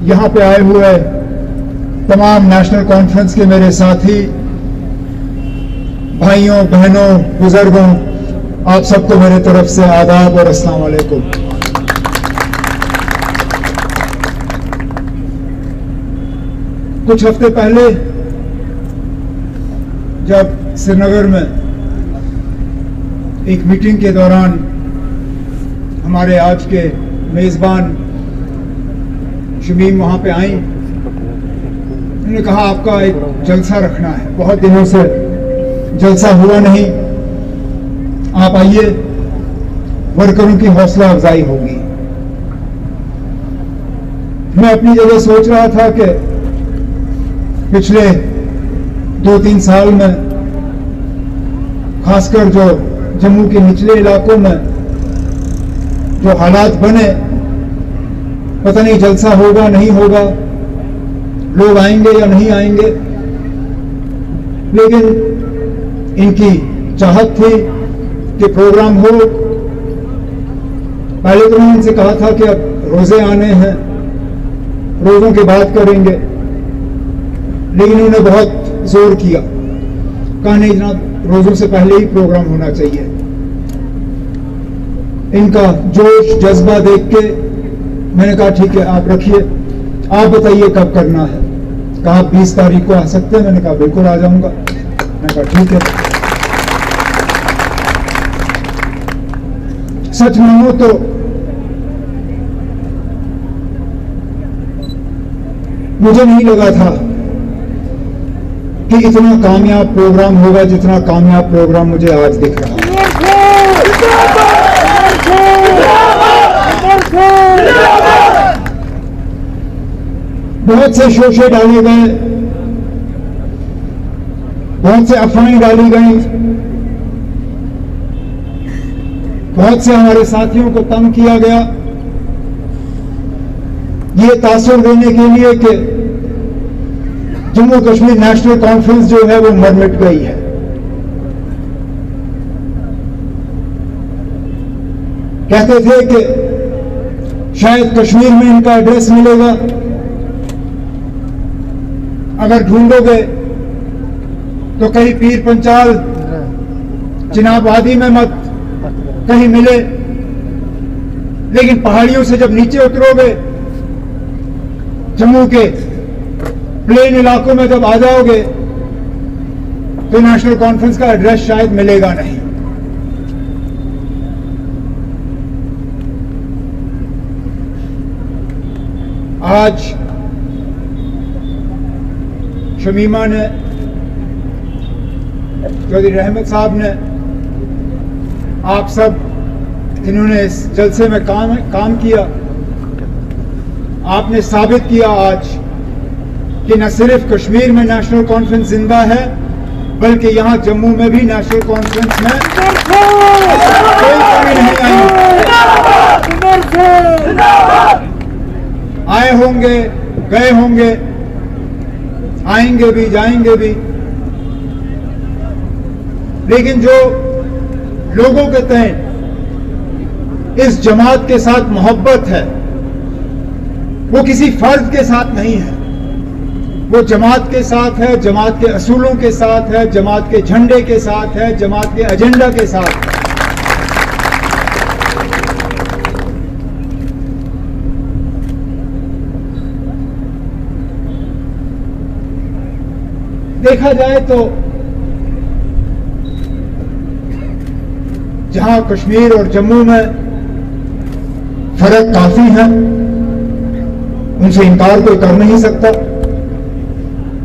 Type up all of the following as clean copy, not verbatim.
यहाँ पे आए हुए तमाम नेशनल कॉन्फ्रेंस के मेरे साथी भाइयों बहनों बुजुर्गों, आप सबको मेरे तरफ से आदाब और अस्सलाम वालेकुम। कुछ हफ्ते पहले जब श्रीनगर में एक मीटिंग के दौरान हमारे आज के मेजबान शमीम वहां पे आई, उन्होंने कहा आपका एक जलसा रखना है, बहुत दिनों से जलसा हुआ नहीं, आप आइए, वर्करों की हौसला अफजाई होगी। मैं अपनी जगह सोच रहा था कि पिछले 2-3 साल में खासकर जो जम्मू के निचले इलाकों में जो हालात बने, पता नहीं जलसा होगा नहीं होगा, लोग आएंगे या नहीं आएंगे, लेकिन इनकी चाहत थी कि प्रोग्राम हो। पहले तो मैंने इनसे कहा था कि अब रोजे आने हैं, रोजों की बात करेंगे, लेकिन उन्होंने बहुत जोर किया, कहा नहीं जनाब रोजों से पहले ही प्रोग्राम होना चाहिए। इनका जोश जज्बा देख के मैंने कहा ठीक है आप रखिए, आप बताइए कब करना है। कहा 20 तारीख को आ सकते हैं, मैंने कहा बिल्कुल आ जाऊंगा। मैंने कहा ठीक है। सच मानो तो मुझे नहीं लगा था कि इतना कामयाब प्रोग्राम होगा जितना कामयाब प्रोग्राम मुझे आज दिख रहा है। बहुत से शोशे डाले गए, बहुत से अफवाहें डाली गई, बहुत से हमारे साथियों को तंग किया गया, ये तासुर देने के लिए कि जम्मू कश्मीर नेशनल कॉन्फ्रेंस जो है वो मर मिट गई है। कहते थे कि शायद कश्मीर में इनका एड्रेस मिलेगा, अगर ढूंढोगे तो कहीं पीर पंचाल चिनाब वादी में मत कहीं मिले, लेकिन पहाड़ियों से जब नीचे उतरोगे, जम्मू के प्लेन इलाकों में जब आ जाओगे तो नेशनल कॉन्फ्रेंस का एड्रेस शायद मिलेगा नहीं। आज शमीमा ने, चौधरी रहमत साहब ने, आप सब जिन्होंने इस जलसे में काम किया, आपने साबित किया आज कि न सिर्फ कश्मीर में नेशनल कॉन्फ्रेंस जिंदा है, बल्कि यहां जम्मू में भी नेशनल कॉन्फ्रेंस में कोई कमी नहीं आई। आए होंगे, गए होंगे, आएंगे भी जाएंगे भी, लेकिन जो लोगों के तय इस जमात के साथ मोहब्बत है, वो किसी फर्द के साथ नहीं है, वो जमात के साथ है, जमात के असूलों के साथ है, जमात के झंडे के साथ है, जमात के एजेंडा के साथ है। देखा जाए तो जहां कश्मीर और जम्मू में फर्क काफी है, उनसे इनकार कोई कर नहीं सकता,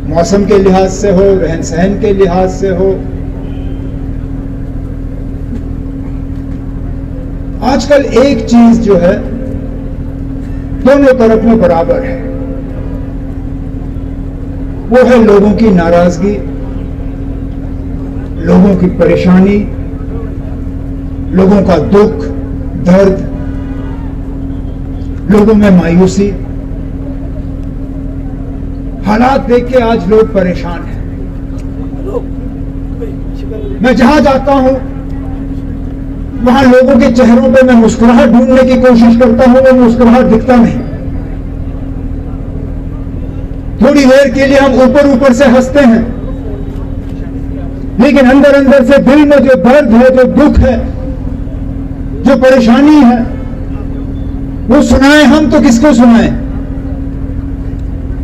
मौसम के लिहाज से हो, रहन सहन के लिहाज से हो। आजकल एक चीज जो है दोनों तरफ में बराबर है, वो है लोगों की नाराजगी, लोगों की परेशानी, लोगों का दुख दर्द, लोगों में मायूसी। हालात देख के आज लोग परेशान हैं। मैं जहां जाता हूं वहां लोगों के चेहरों पे मैं मुस्कुराहट ढूंढने की कोशिश करता हूं, वो मुस्कुराहट दिखता नहीं। थोड़ी देर के लिए हम ऊपर ऊपर से हंसते हैं, लेकिन अंदर अंदर से दिल में जो दर्द है, जो दुख है, जो परेशानी है, वो सुनाए हम तो किसको सुनाएं?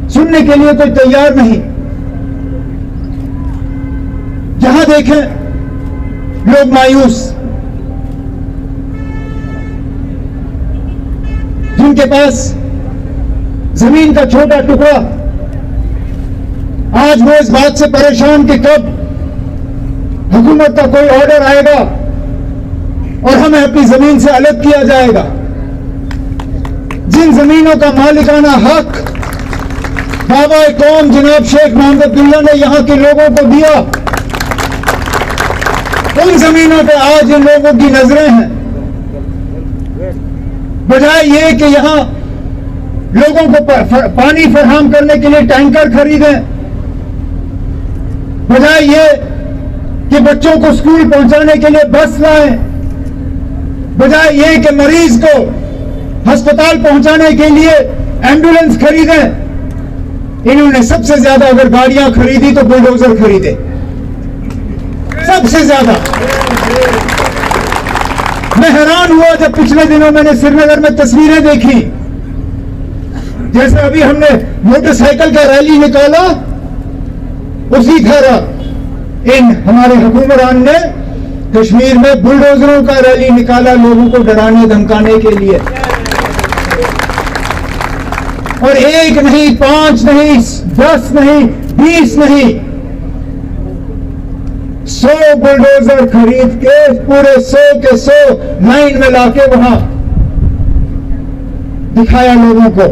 सुनने के लिए कोई तैयार नहीं। जहां देखें लोग मायूस, जिनके पास जमीन का छोटा टुकड़ा, आज वो इस बात से परेशान कि कब हुकूमत का कोई ऑर्डर आएगा और हमें अपनी जमीन से अलग किया जाएगा। जिन जमीनों का मालिकाना हक बाबा कौम जनाब शेख मोहम्मद अब्दुल्ला ने यहां के लोगों को दिया, उन जमीनों पे आज इन लोगों की नजरें हैं। बजाय ये कि यहां लोगों को पानी फराहम करने के लिए टैंकर खरीदें, बजाय ये कि बच्चों को स्कूल पहुंचाने के लिए बस लाएं, बजाय ये कि मरीज को अस्पताल पहुंचाने के लिए एम्बुलेंस खरीदें, इन्होंने सबसे ज्यादा अगर गाड़ियां खरीदी तो बुलडोजर खरीदे, सबसे ज्यादा। मैं हैरान हुआ जब पिछले दिनों मैंने श्रीनगर में तस्वीरें देखी, जैसे अभी हमने मोटरसाइकिल का रैली निकाला, उसी तरह इन हमारे हुक्मरान ने कश्मीर में बुलडोजरों का रैली निकाला लोगों को डराने धमकाने के लिए। और एक नहीं, 5 नहीं, 10 नहीं, 20 नहीं, 100 बुलडोजर खरीद के पूरे 100 के 100 लाइन में लाके वहां दिखाया लोगों को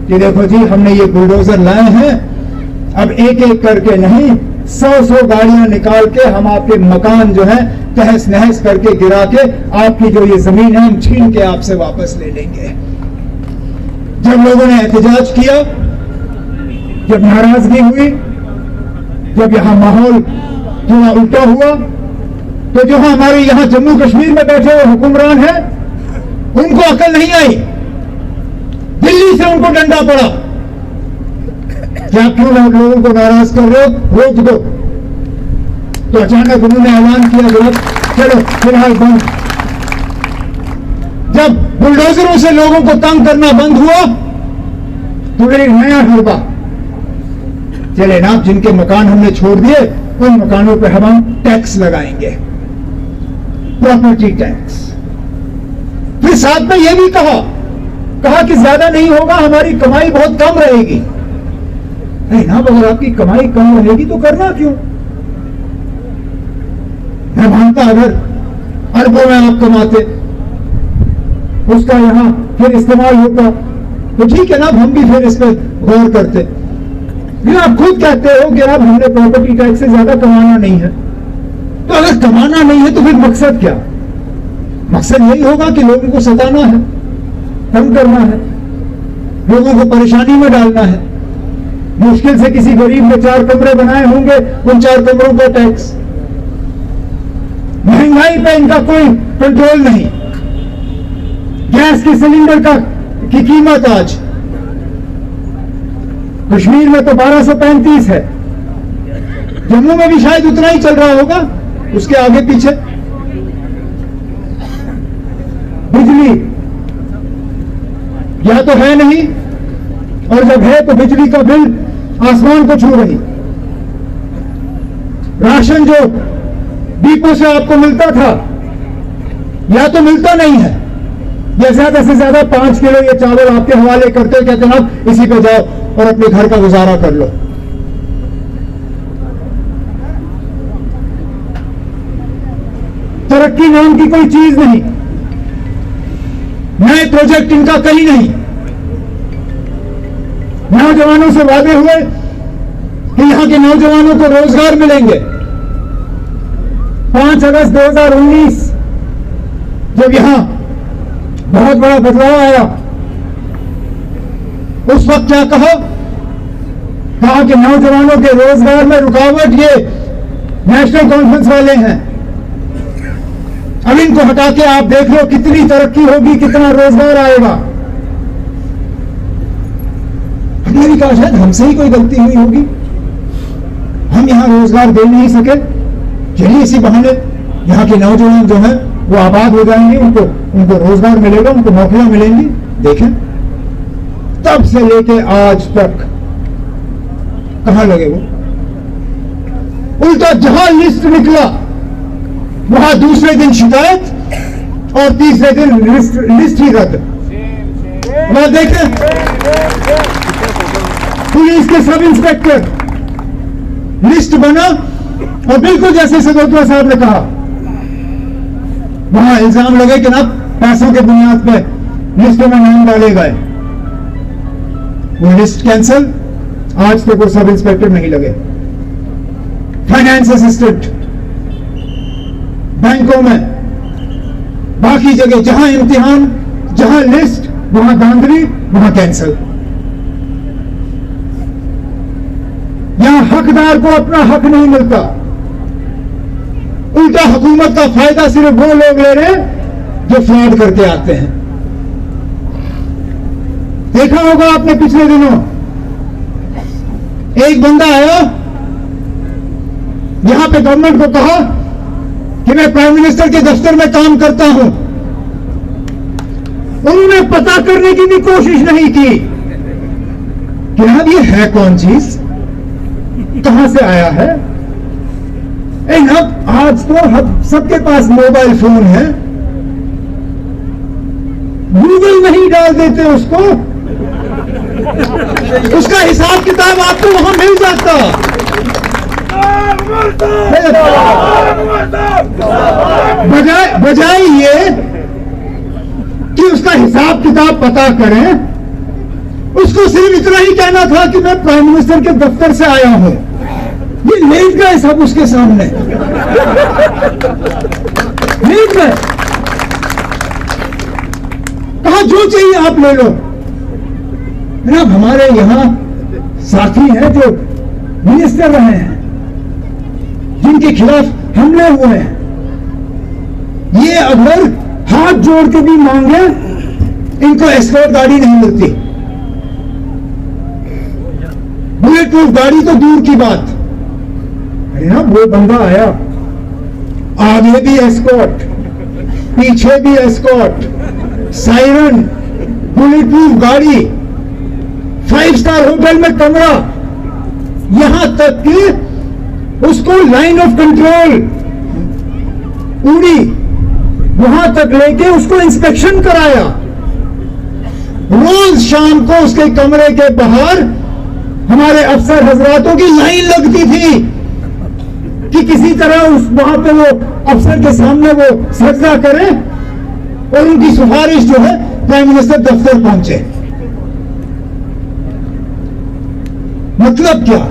कि देखो जी हमने ये बुलडोजर लाए हैं, अब एक एक करके नहीं 100 गाड़ियां निकाल के हम आपके मकान जो है तहस नहस करके गिरा के आपकी जो ये जमीन है हम छीन के आपसे वापस ले लेंगे। जब लोगों ने एहतजाज किया, जब नाराजगी हुई, जब यहां माहौल थोड़ा उल्टा हुआ, तो जो हमारे यहां जम्मू कश्मीर में बैठे हुए हुक्मरान हैं उनको अकल नहीं आई, दिल्ली से उनको डंडा पड़ा कि आप क्यों लोगों को नाराज कर रहे हो, रोक दो। तो अचानक उन्होंने ऐलान किया जब चलो फिलहाल बंद। जब बुलडोजरों से लोगों को तंग करना बंद हुआ तो एक नया हरबा चले ना, जिनके मकान हमने छोड़ दिए उन मकानों पे हम टैक्स लगाएंगे, प्रॉपर्टी टैक्स। फिर साथ में यह भी कहा कि ज्यादा नहीं होगा, हमारी कमाई बहुत कम रहेगी। नहीं ना, अगर आपकी कमाई कम रहेगी तो करना क्यों? मैं मानता अगर अरबों में आप कमाते, उसका यहां फिर इस्तेमाल होता तो ठीक है ना, हम भी फिर इस पर गौर करते। लेकिन आप खुद कहते हो कि अब हमने प्रॉपर्टी टैक्स से ज्यादा कमाना नहीं है, तो अगर कमाना नहीं है तो फिर मकसद क्या? मकसद यही होगा कि लोगों को सताना है, तंग करना है, लोगों को परेशानी में डालना है। मुश्किल से किसी गरीब ने 4 कमरे बनाए होंगे, उन 4 कमरों का टैक्स। महंगाई पे इनका कोई कंट्रोल नहीं। गैस के सिलेंडर की कीमत आज कश्मीर में तो 1235 है, जम्मू में भी शायद उतना ही चल रहा होगा, उसके आगे पीछे। बिजली या तो है नहीं, और जब है तो बिजली का बिल आसमान को छू रही। राशन जो डिपो से आपको मिलता था या तो मिलता नहीं है, या ज्यादा से ज्यादा 5 किलो ये चावल आपके हवाले करते हो, कहते ना इसी पे जाओ और अपने घर का गुजारा कर लो। तरक्की नाम की कोई चीज नहीं, नए प्रोजेक्ट इनका कहीं नहीं। नौजवानों से वादे हुए कि यहां के नौजवानों को रोजगार मिलेंगे। 5 अगस्त 2019 जब यहां बहुत बड़ा बदलाव आया, उस वक्त क्या कहा कि नौजवानों के रोजगार में रुकावट ये नेशनल कॉन्फ्रेंस वाले हैं। अब इनको हटा के आप देख लो कितनी तरक्की होगी, कितना रोजगार आएगा। अमेरिका कहा शायद हमसे ही कोई गलती हुई होगी, हम यहां रोजगार दे नहीं सके, चलिए इसी बहाने यहाँ के नौजवान जो है वो आबाद हो जाएंगे, उनको रोजगार मिलेगा, उनको नौकरियां मिलेंगी। देखें तब से लेके आज तक कहां लगे वो, उल्टा जहां लिस्ट निकला वहां दूसरे दिन शिकायत और तीसरे दिन लिस्ट ही रद्द। वहां देखें पुलिस के सब इंस्पेक्टर, लिस्ट बना और बिल्कुल जैसे सदोत्रा साहब ने कहा, वहां इल्जाम लगे कि ना पैसों के बुनियाद पे लिस्ट में नाम डाले गए, वो लिस्ट कैंसिल, आज तक वो सब इंस्पेक्टर नहीं लगे। फाइनेंस असिस्टेंट बैंकों में, बाकी जगह जहां इम्तिहान, जहां लिस्ट, वहां धांधली, वहां कैंसिल। यहां हकदार को अपना हक नहीं मिलता, उल्टा हुकूमत का फायदा सिर्फ वो लोग ले रहे हैं जो फ्रॉड करके आते हैं। देखा होगा आपने पिछले दिनों, एक बंदा आया यहां पे गवर्नमेंट को कहा कि मैं प्राइम मिनिस्टर के दफ्तर में काम करता हूं। उन्होंने पता करने की भी कोशिश नहीं की कि हाँ ये है कौन चीज, कहां से आया है। अब आज तो सबके पास मोबाइल फोन है, गूगल नहीं डाल देते उसको, उसका हिसाब किताब आपको वहां मिल जाता। बजाय ये कि उसका हिसाब किताब पता करें, उसको सिर्फ इतना ही कहना था कि मैं प्राइम मिनिस्टर के दफ्तर से आया हूं। ये लेट गए सब उसके सामने, लेट गए, कहा जो चाहिए आप ले लो। ना हमारे यहां साथी हैं जो मिनिस्टर रहे हैं, जिनके खिलाफ हमले हुए हैं, ये अगर हाथ जोड़ के भी मांगे इनको एस्कॉर्ट गाड़ी नहीं मिलती, बुलेट प्रूफ गाड़ी तो दूर की बात। अरे ना वो बंदा आया, आगे भी एस्कॉर्ट, पीछे भी एस्कॉर्ट, सायरन, बुलेट प्रूफ गाड़ी, 5 स्टार होटल में कमरा, यहां तक कि उसको लाइन ऑफ कंट्रोल उड़ी, वहां तक लेके उसको इंस्पेक्शन कराया। रोज शाम को उसके कमरे के बाहर हमारे अफसर हजरातों की लाइन लगती थी कि किसी तरह उस वहां पे वो अफसर के सामने वो सजदा करें और उनकी सिफारिश जो है प्राइम मिनिस्टर दफ्तर पहुंचे। मतलब क्या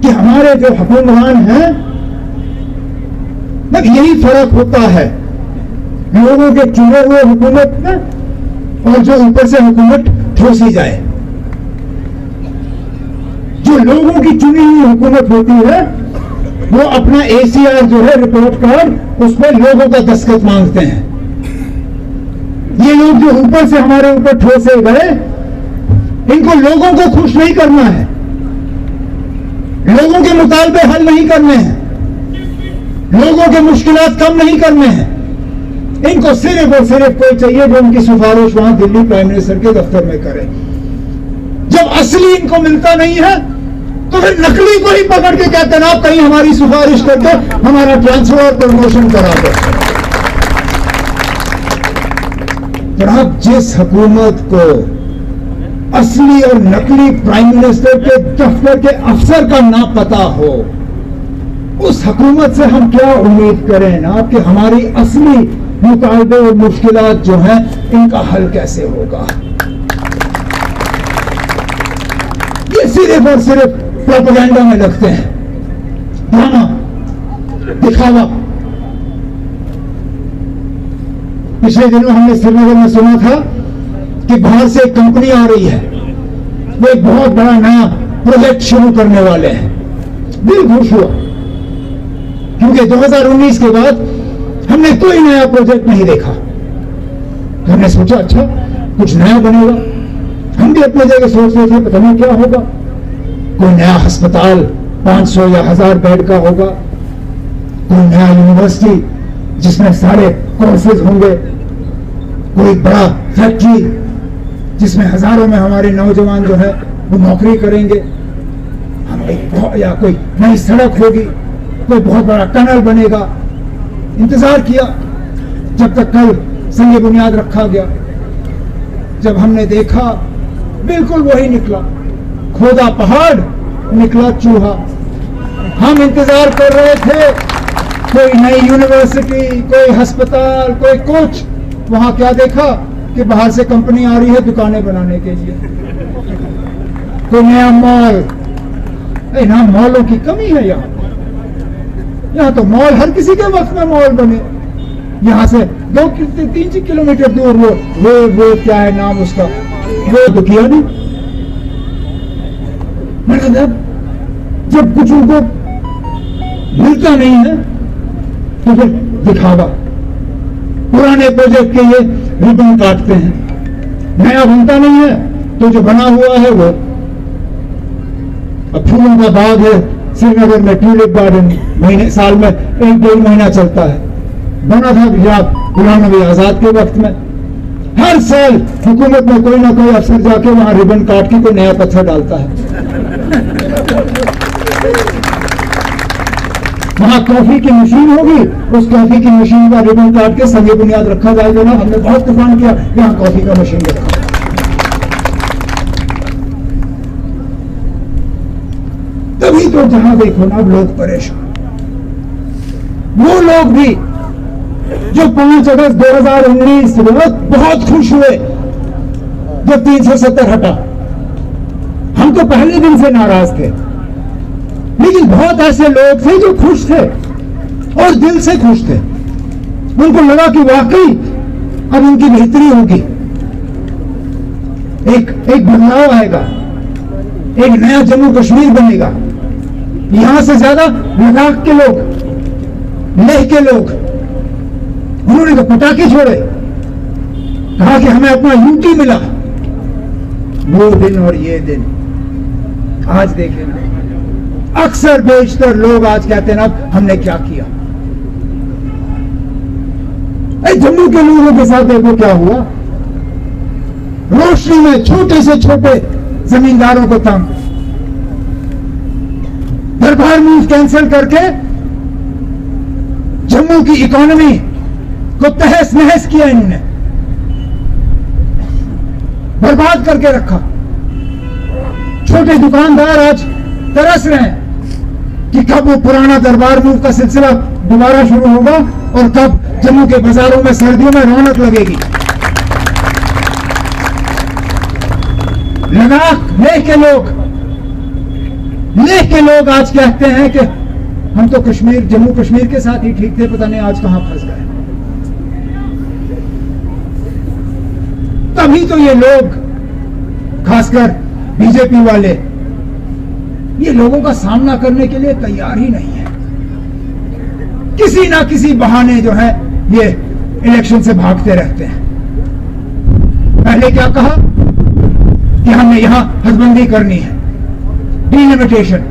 कि हमारे जो हुक्मरान हैं, मतलब यही फर्क होता है लोगों के चुने हुए हुकूमत में और जो ऊपर से हुकूमत ठोसी जाए। जो लोगों की चुनी हुई हुकूमत होती है वो अपना ACR जो है रिपोर्ट कार्ड, उसमें लोगों का दस्तखत मांगते हैं। ये लोग जो ऊपर से हमारे ऊपर ठोसे गए, इनको लोगों को खुश नहीं करना है, लोगों के मुतालबे हल नहीं करने हैं, लोगों के मुश्किलात कम नहीं करने हैं। इनको सिर्फ और सिर्फ कोई चाहिए जो उनकी सिफारिश वहां दिल्ली प्राइम मिनिस्टर के दफ्तर में करे। जब असली इनको मिलता नहीं है तो फिर नकली को ही पकड़ के कहते हैं आप कहीं हमारी सिफारिश करके हमारा ट्रांसफर और प्रमोशन करा दो। जनाब, जिस हुकूमत को असली और नकली प्राइम मिनिस्टर के दफ्तर के अफसर का ना पता हो, उस हुकूमत से हम क्या उम्मीद करें ना कि हमारी असली मुतालबे और मुश्किलात जो हैं इनका हल कैसे होगा। ये सिर्फ और सिर्फ प्रोपेगेंडा में लगते हैं, ड्रामा, दिखावा। पिछले दिनों हमने श्रीनगर में सुना था कि बाहर से एक कंपनी आ रही है, वो एक बहुत बड़ा नया प्रोजेक्ट शुरू करने वाले हैं। दिल खुश हुआ क्योंकि 2019 के बाद हमने कोई नया प्रोजेक्ट नहीं देखा। तो हमने सोचा अच्छा कुछ नया बनेगा। हम भी अपनी जगह सोच रहे थे पता नहीं क्या होगा, कोई नया अस्पताल 500 या 1000 बेड का होगा, कोई नया यूनिवर्सिटी जिसमें सारे कोर्सेज होंगे, कोई बड़ा फैक्ट्री जिसमें हजारों में हमारे नौजवान जो है वो नौकरी करेंगे, या कोई नई सड़क होगी, कोई बहुत बड़ा टनल बनेगा। इंतजार किया जब तक कल संग बुनियाद रखा गया। जब हमने देखा बिल्कुल वही निकला, खोदा पहाड़ निकला चूहा। हम इंतजार कर रहे थे कोई नई यूनिवर्सिटी, कोई अस्पताल, कोई कुछ। वहां क्या देखा कि बाहर से कंपनी आ रही है दुकानें बनाने के लिए, कोई नया मॉल। यहाँ मॉलों की कमी है, यहाँ तो मॉल हर किसी के वक्त में मॉल बने। यहाँ से 2-3 किलोमीटर दूर वो क्या है नाम उसका, वो तो किया नहीं। मतलब जब कुछ उनको मिलता नहीं है तो फिर दिखावा, पुराने प्रोजेक्ट के ये रिबन काटते हैं, नया बनता नहीं है तो जो बना हुआ है वो। अब फूलों का बाग है श्रीनगर में, ट्यूलिप गार्डन साल में 1-1.5 महीना चलता है, बना था गुजरात गुलाम नबी आजाद के वक्त में। हर साल हुकूमत में कोई ना कोई अफसर जाके वहां रिबन काट के कोई नया पत्थर डालता है। वहां कॉफी की मशीन होगी, उस कॉफी की मशीन का रिबन काट के संगे बुनियाद रखा जाएगा ना। हमने बहुत तूफान किया, यहाँ कॉफी का मशीन रखा। तभी तो जहां देखो ना लोग परेशान, वो लोग भी जो 5 अगस्त 2019 बहुत खुश हुए जब 370 हटा। हम तो पहले दिन से नाराज थे, लेकिन बहुत ऐसे लोग थे जो खुश थे और दिल से खुश थे। उनको लगा कि वाकई अब उनकी बेहतरी होगी, एक बदलाव आएगा, एक नया जम्मू कश्मीर बनेगा। यहां से ज्यादा लद्दाख के लोग, लेह के लोग, उन्होंने तो पटाखे छोड़े, कहा कि हमें अपना यूटी मिला। वो दिन और ये दिन आज देखें ना, अक्सर बेशतर लोग आज कहते हैं ना हमने क्या किया। जम्मू के लोगों के साथ देखो क्या हुआ, रोशनी में छोटे से छोटे जमींदारों को तंग, दरबार मूव कैंसिल करके जम्मू की इकोनॉमी को तहस नहस किया, इन्होंने बर्बाद करके रखा। छोटे दुकानदार आज तरस रहे हैं कि कब वो पुराना दरबार मूव का सिलसिला दोबारा शुरू होगा और कब जम्मू के बाजारों में सर्दियों में रौनक लगेगी। लद्दाख लेह के लोग आज कहते हैं कि हम तो जम्मू कश्मीर के साथ ही ठीक थे, पता नहीं आज कहां फंस गए। तभी तो ये लोग, खासकर बीजेपी वाले, ये लोगों का सामना करने के लिए तैयार ही नहीं है। किसी ना किसी बहाने जो है ये इलेक्शन से भागते रहते हैं। पहले क्या कहा कि हमें यहां हदबंदी करनी है, डिलिमिटेशन,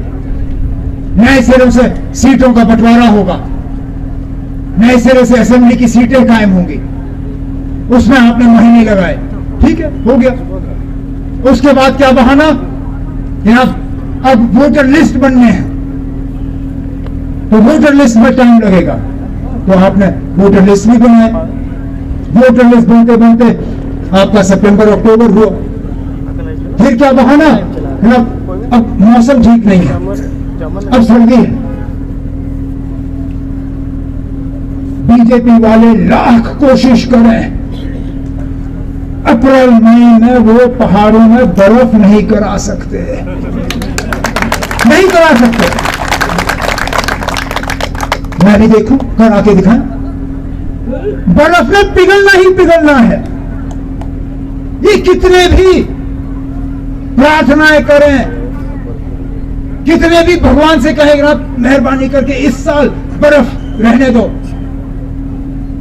नए सिरे से सीटों का बंटवारा होगा, नए सिरे से असेंबली की सीटें कायम होंगी। उसमें आपने महीने लगाए, ठीक है, हो गया। उसके बाद क्या बहाना, अब वोटर लिस्ट बनने हैं तो वोटर लिस्ट में टाइम लगेगा, तो आपने वोटर लिस्ट भी बनाए। वोटर लिस्ट बनते बनते आपका सितंबर अक्टूबर हुआ। फिर क्या बहाना, अब मौसम ठीक नहीं है, अब सर्दी है। बीजेपी वाले लाख कोशिश करें, अप्रैल मई में वो पहाड़ों में बर्फ नहीं करा सकते, नहीं करा सकते। मैं भी देखूं, कर आके दिखाएं। बर्फ ने पिघलना ही पिघलना है। ये कितने भी प्रार्थनाएं करें, कितने भी भगवान से कहेगा मेहरबानी करके इस साल बर्फ रहने दो,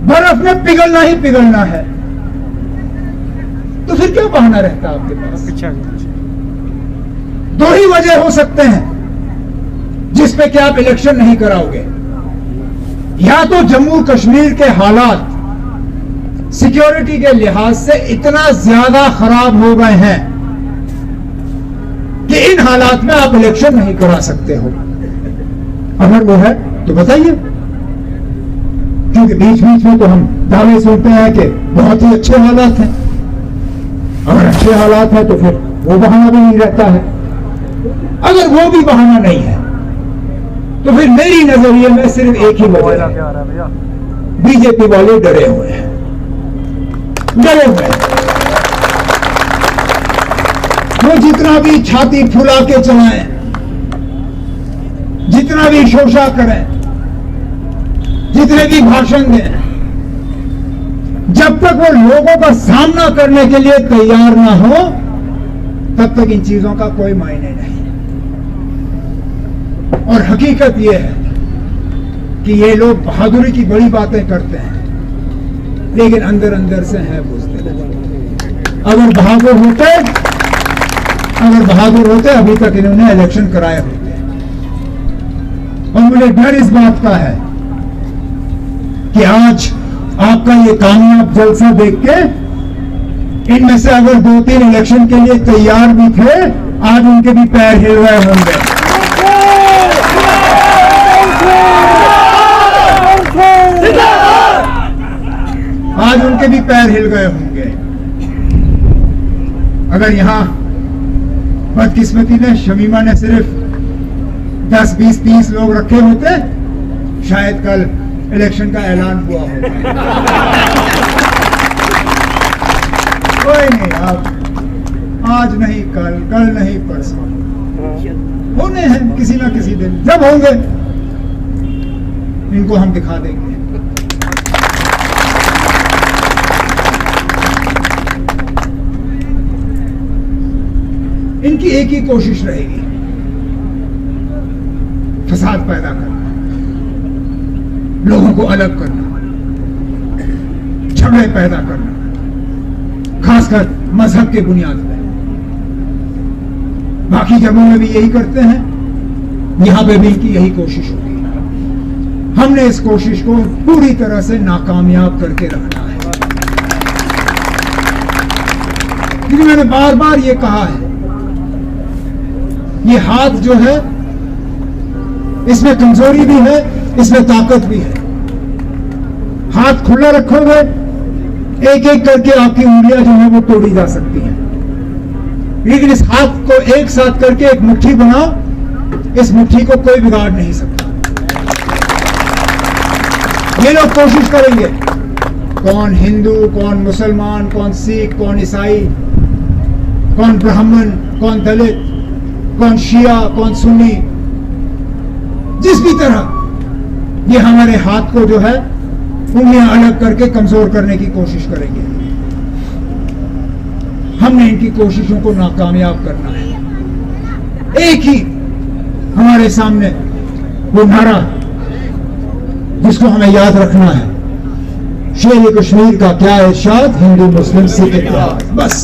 बर्फ ने पिघलना ही पिघलना है। तो फिर क्या बहाना रहता आपके पास? दो ही वजह हो सकते हैं जिस पे कि आप इलेक्शन नहीं कराओगे। या तो जम्मू कश्मीर के हालात सिक्योरिटी के लिहाज से इतना ज्यादा खराब हो गए हैं कि इन हालात में आप इलेक्शन नहीं करा सकते हो। अगर वो है तो बताइए, क्योंकि बीच बीच में तो हम दावे सुनते हैं कि बहुत ही अच्छे हालात हैं। अगर अच्छे हालात हैं तो फिर वो बहाना भी नहीं रहता है। अगर वो भी बहाना नहीं है तो फिर मेरी नजरिए में सिर्फ एक ही वजह है, बीजेपी वाले डरे हुए हैं, डरे हुए हैं। वो जितना भी छाती फुला के चलाएं, जितना भी शोषा करें, जितने भी भाषण दें, जब तक वो लोगों का सामना करने के लिए तैयार ना हो तब तक इन चीजों का कोई मायने नहीं। और हकीकत यह है कि ये लोग बहादुरी की बड़ी बातें करते हैं, लेकिन अंदर अंदर से हैं बुज़दिल। अगर बहादुर होते अभी तक इन्होंने इलेक्शन कराए होते। और मुझे डर इस बात का है कि आज आपका ये कामयाब जलसा देख के इनमें से अगर 2-3 इलेक्शन के लिए तैयार भी थे, आज उनके भी पैर हिल रहे होंगे। आज उनके भी पैर हिल गए होंगे। अगर यहां बदकिस्मती ने शमीमा ने सिर्फ 10, 20, 30 लोग रखे होते, शायद कल इलेक्शन का ऐलान हुआ होगा। कोई नहीं, आप आज नहीं कल, कल नहीं परसों, होने हैं किसी ना किसी दिन। जब होंगे इनको हम दिखा देंगे। इनकी एक ही कोशिश रहेगी, फसाद पैदा करना, लोगों को अलग करना, झगड़े पैदा करना, खासकर मजहब के बुनियाद पर। बाकी जगहों में भी यही करते हैं, यहां पे भी इनकी यही कोशिश होगी। हमने इस कोशिश को पूरी तरह से नाकामयाब करके रखना है। क्योंकि मैंने बार बार ये कहा है, ये हाथ जो है इसमें कमजोरी भी है, इसमें ताकत भी है। हाथ खुला रखोगे, एक एक करके आपकी उंगलियां जो है वो तोड़ी जा सकती हैं। लेकिन इस हाथ को एक साथ करके एक मुट्ठी बनाओ, इस मुट्ठी को कोई बिगाड़ नहीं सकता। ये लोग कोशिश करेंगे, कौन हिंदू, कौन मुसलमान, कौन सिख, कौन ईसाई, कौन ब्राह्मण, कौन दलित, कौन शिया, कौन सुन्नी, जिस भी तरह ये हमारे हाथ को जो है उंगलियां अलग करके कमजोर करने की कोशिश करेंगे। हमने इनकी कोशिशों को नाकामयाब करना है। एक ही हमारे सामने वो नारा जिसको हमें याद रखना है, शेर कश्मीर का क्या इरशाद, हिंदू मुस्लिम सिख इत्तेहाद। बस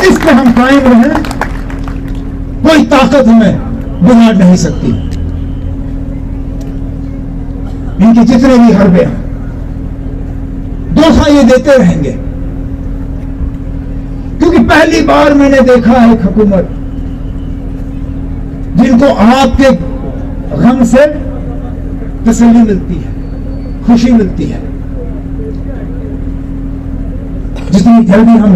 इस पे हम कायम रहें, कोई ताकत हमें बिगाड़ नहीं सकती। इनके जितने भी हरबे हैं धोखा ये देते रहेंगे, क्योंकि पहली बार मैंने देखा है एक हुकूमत जिनको आपके गम से तसल्ली मिलती है, खुशी मिलती है। जितनी जल्दी हम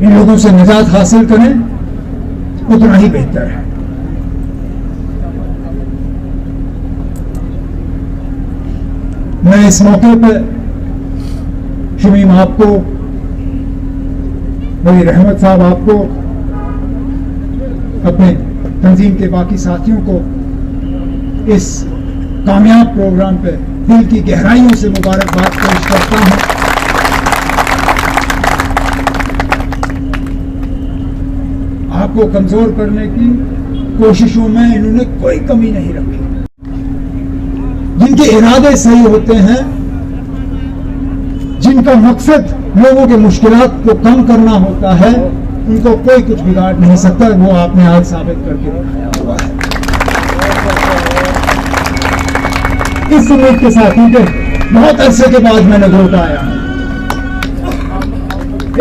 इन लोगों से निजात हासिल करें उतना ही बेहतर है। मैं इस मौके पर शमीम आपको, वली रहमत साहब आपको, अपने तंजीम के बाकी साथियों को इस कामयाब प्रोग्राम पे दिल की गहराइयों से मुबारकबाद पेश करता हूं। आपको कमजोर करने की कोशिशों में इन्होंने कोई कमी नहीं रखी। जिनके इरादे सही होते हैं, जिनका मकसद लोगों के मुश्किलात को कम करना होता है, उनको कोई कुछ बिगाड़ नहीं सकता। वो आपने आज साबित करके दिखाया हुआ है। इस उम्मीद के साथ, क्योंकि बहुत अरसे के बाद मैं नगरोटा आया हूं,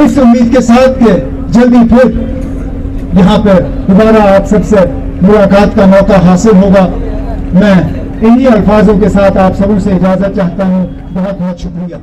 इस उम्मीद के साथ कि जल्दी फिर यहां पर दोबारा आप सबसे मुलाकात का मौका हासिल होगा, मैं इन्हीं अल्फाजों के साथ आप सबों से इजाजत चाहता हूं। बहुत बहुत शुक्रिया।